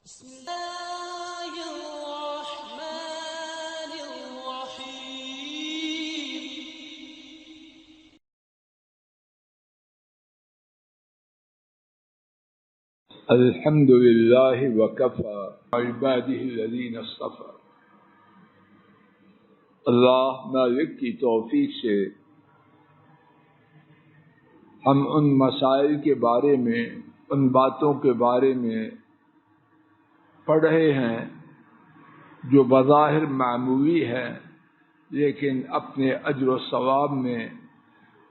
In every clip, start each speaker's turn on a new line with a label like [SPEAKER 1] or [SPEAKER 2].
[SPEAKER 1] بسم الله الرحمن الرحيم.
[SPEAKER 2] الحمد لله وكفى عباده الذين اصطفى. اللہ مالک کی توفیق سے ہم ان مسائل کے بارے میں، ان باتوں کے بارے میں پڑھ رہے ہیں جو بظاہر معمولی ہے، لیکن اپنے اجر و ثواب میں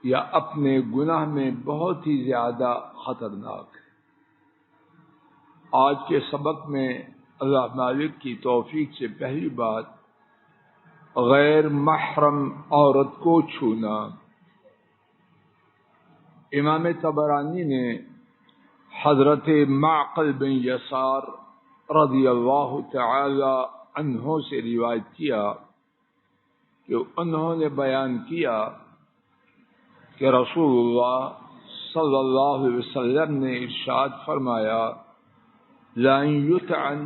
[SPEAKER 2] یا اپنے گناہ میں بہت ہی زیادہ خطرناک ہے۔ آج کے سبق میں اللہ مالک کی توفیق سے پہلی بات غیر محرم عورت کو چھونا۔ امام طبرانی نے حضرت معقل بن یسار رضی اللہ تعالی عنہ سے روایت کیا کہ انہوں نے بیان کیا کہ رسول اللہ صلی اللہ علیہ وسلم نے ارشاد فرمایا: لا يطعن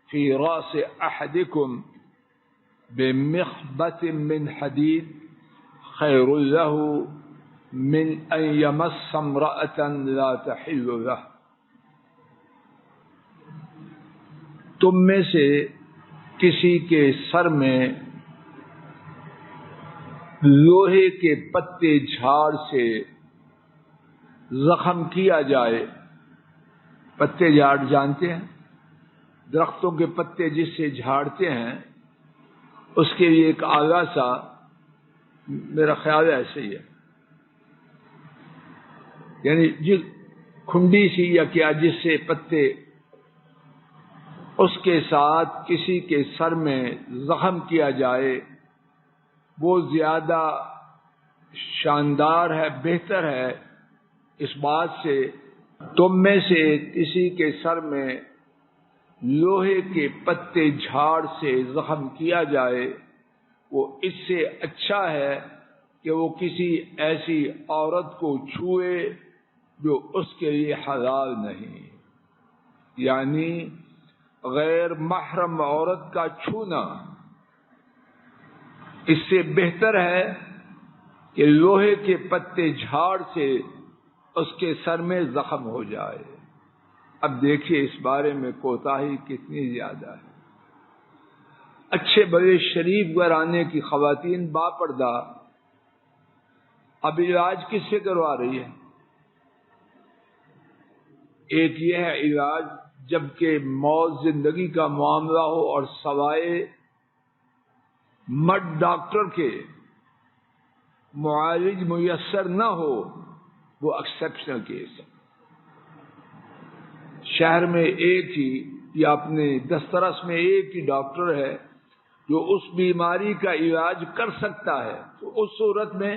[SPEAKER 2] في راس احدكم بمخبة من حديد خير له من ان يمس امرأة لا تحل له۔ تم میں سے کسی کے سر میں لوہے کے پتے جھاڑ سے زخم کیا جائے۔ پتے جھاڑ جانتے ہیں؟ درختوں کے پتے جس سے جھاڑتے ہیں اس کے لیے ایک آلہ سا، میرا خیال ایسے ہی ہے، یعنی جس کھنڈی سی یا کیا جس سے پتے، اس کے ساتھ کسی کے سر میں زخم کیا جائے، وہ زیادہ شاندار ہے، بہتر ہے اس بات سے تم میں سے کسی کے سر میں لوہے کے پتے جھاڑ سے زخم کیا جائے، وہ اس سے اچھا ہے کہ وہ کسی ایسی عورت کو چھوئے جو اس کے لیے حلال نہیں۔ یعنی غیر محرم عورت کا چھونا اس سے بہتر ہے کہ لوہے کے پتے جھاڑ سے اس کے سر میں زخم ہو جائے۔ اب دیکھیے اس بارے میں کوتاہی کتنی زیادہ ہے۔ اچھے بڑے شریف گھرانے کی خواتین باپردہ اب علاج کس سے کروا رہی ہے؟ ایک یہ ہے علاج جبکہ موت زندگی کا معاملہ ہو اور سوائے مرد ڈاکٹر کے معالج میسر نہ ہو، وہ ایکسیپشنل کیس ہے۔ شہر میں ایک ہی یا اپنے دسترس میں ایک ہی ڈاکٹر ہے جو اس بیماری کا علاج کر سکتا ہے، تو اس صورت میں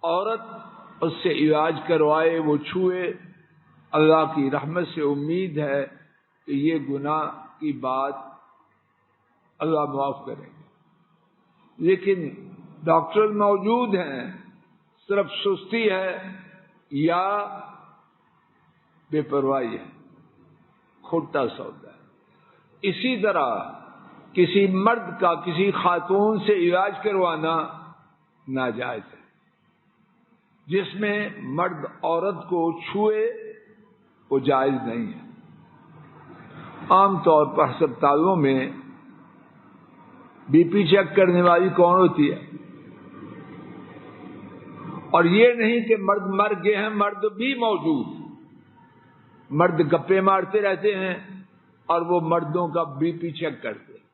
[SPEAKER 2] عورت اس سے علاج کروائے، وہ چھوئے۔ اللہ کی رحمت سے امید ہے کہ یہ گناہ کی بات اللہ معاف کرے گا، لیکن ڈاکٹر موجود ہیں، صرف سستی ہے یا بے پرواہی ہے، کھوٹا سودا ہے۔ اسی طرح کسی مرد کا کسی خاتون سے علاج کروانا ناجائز ہے، جس میں مرد عورت کو چھوئے وہ جائز نہیں ہے۔ عام طور پر ہسپتالوں میں بی پی چیک کرنے والی کون ہوتی ہے؟ اور یہ نہیں کہ مرد مر گئے ہیں، مرد بھی موجود، مرد گپے مارتے رہتے ہیں اور وہ مردوں کا بی پی چیک کرتے ہیں۔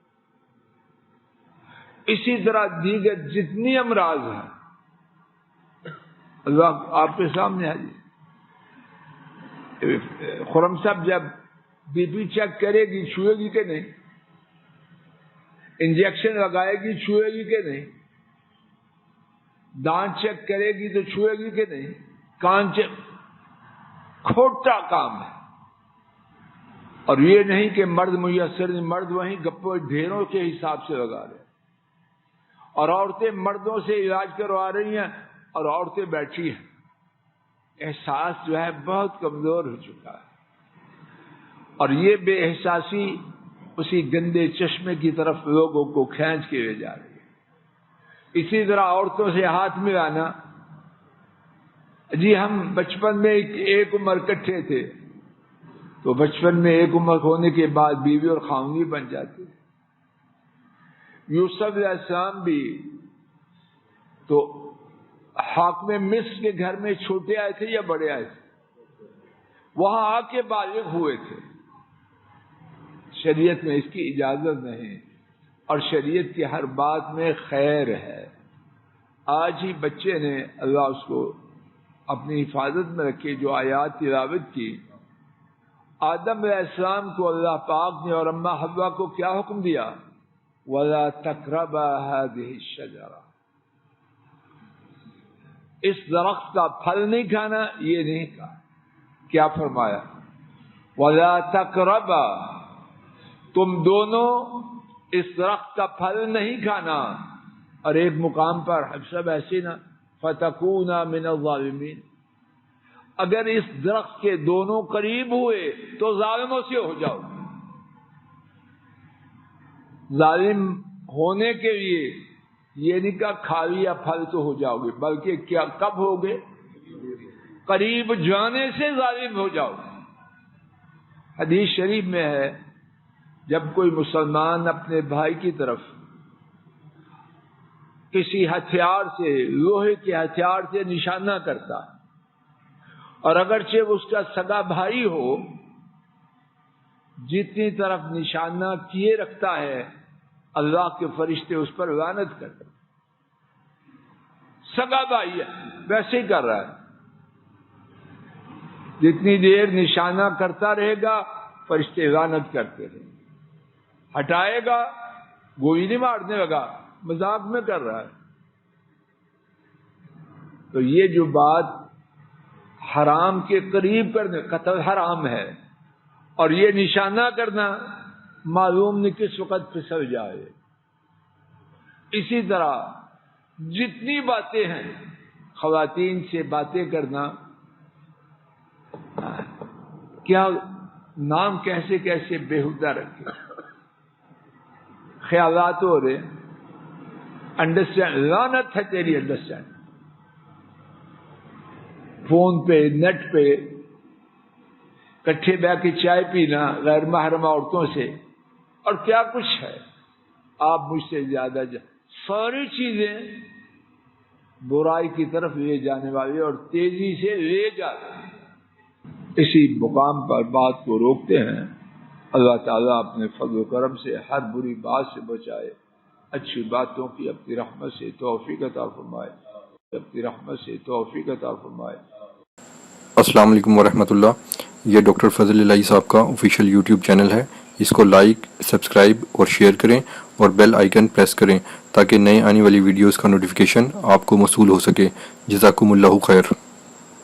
[SPEAKER 2] اسی طرح دیگر جتنی امراض ہیں اللہ آپ کے سامنے ہے۔ خرم صاحب جب بی پی چیک کرے گی چھوئے گی کہ نہیں؟ انجیکشن لگائے گی چھوئے گی کہ نہیں؟ دانت چیک کرے گی تو چھوئے گی کہ نہیں؟ کان چیک، کھوٹا کام ہے۔ اور یہ نہیں کہ مرد میسر، مرد وہیں گپوں ڈھیروں کے حساب سے لگا رہے ہیں، اور عورتیں مردوں سے علاج کروا رہی ہیں اور عورتیں بیٹھی ہیں۔ احساس جو ہے بہت کمزور ہو چکا ہے۔ اور یہ بے احساسی اسی گندے چشمے کی طرف لوگوں کو کھینچ کے لے جا رہی ہے۔ اسی طرح عورتوں سے ہاتھ ملانا، جی ہم بچپن میں ایک عمر کٹھے تھے، تو بچپن میں ایک عمر ہونے کے بعد بیوی اور خاوندی بن جاتے۔ یوسف علیہ السلام بھی تو حاکم مصر کے گھر میں چھوٹے آئے تھے یا بڑے آئے تھے؟ وہاں آ کے بالغ ہوئے تھے۔ شریعت میں اس کی اجازت نہیں، اور شریعت کی ہر بات میں خیر ہے۔ آج ہی بچے نے، اللہ اس کو اپنی حفاظت میں رکھے، جو آیات تلاوت کی، آدم علیہ السلام کو اللہ پاک نے اور اماں حوا کو کیا حکم دیا؟ وَلَا تَقْرَبَا هَذِهِ الشَّجَرَةَ، اس درخت کا پھل نہیں کھانا، یہ نہیں کہا۔ کیا فرمایا؟ وَلَا تَقْرَبَا، تم دونوں اس درخت کا پھل نہیں کھانا۔ اور ایک مقام پر حفصہ بحسینا فَتَكُونَا مِنَ الظَّالِمِينَ، اگر اس درخت کے دونوں قریب ہوئے تو ظالموں سے ہو جاؤ۔ ظالم ہونے کے لیے یہ نہیں کہا کھا لیا پھل تو ہو جاؤ گے، بلکہ کیا کب ہوگے؟ قریب جانے سے ظالم ہو جاؤ۔ حدیث شریف میں ہے، جب کوئی مسلمان اپنے بھائی کی طرف کسی ہتھیار سے، لوہے کے ہتھیار سے نشانہ کرتا، اور اگرچہ وہ اس کا سگا بھائی ہو، جتنی طرف نشانہ کیے رکھتا ہے اللہ کے فرشتے اس پر لعنت کرتے۔ سگا بھائی ہے ویسے ہی کر رہا ہے، جتنی دیر نشانہ کرتا رہے گا فرشتے لعنت کرتے رہے، ہٹائے گا گولی نہیں مارنے لگا، مذاق میں کر رہا ہے۔ تو یہ جو بات حرام کے قریب کرنے، قتل حرام ہے، اور یہ نشانہ کرنا معلوم نہیں کس وقت پھسل جائے۔ اسی طرح جتنی باتیں ہیں، خواتین سے باتیں کرنا، کیا نام کیسے کیسے بےہودہ رکھے، خیالات ہو رہے، انڈرسٹینڈ، لعنت ہے تیری انڈرسٹینڈ، فون پہ نیٹ پہ کٹھے بیٹھ کے چائے پینا غیر محرم عورتوں سے، اور کیا کچھ ہے، آپ مجھ سے زیادہ ساری چیزیں برائی کی طرف لے جانے والی اور تیزی سے لے جاتے ہیں۔ اسی مقام پر بات کو روکتے ہیں۔ اللہ تعالیٰ اپنے فضل و کرم سے ہر بری بات سے بچائے، اچھی باتوں کی اپنی رحمت سے توفیق عطا فرمائے، اپنی رحمت سے توفیق عطا فرمائے۔
[SPEAKER 3] السلام علیکم ورحمۃ اللہ۔ یہ ڈاکٹر فضل الہی صاحب کا آفیشیل یوٹیوب چینل ہے، اس کو لائک، سبسکرائب اور شیئر کریں، اور بیل آئیکن پریس کریں تاکہ نئے آنے والی ویڈیوز کا نوٹیفیکیشن آپ کو موصول ہو سکے۔ جزاکم اللہ خیر۔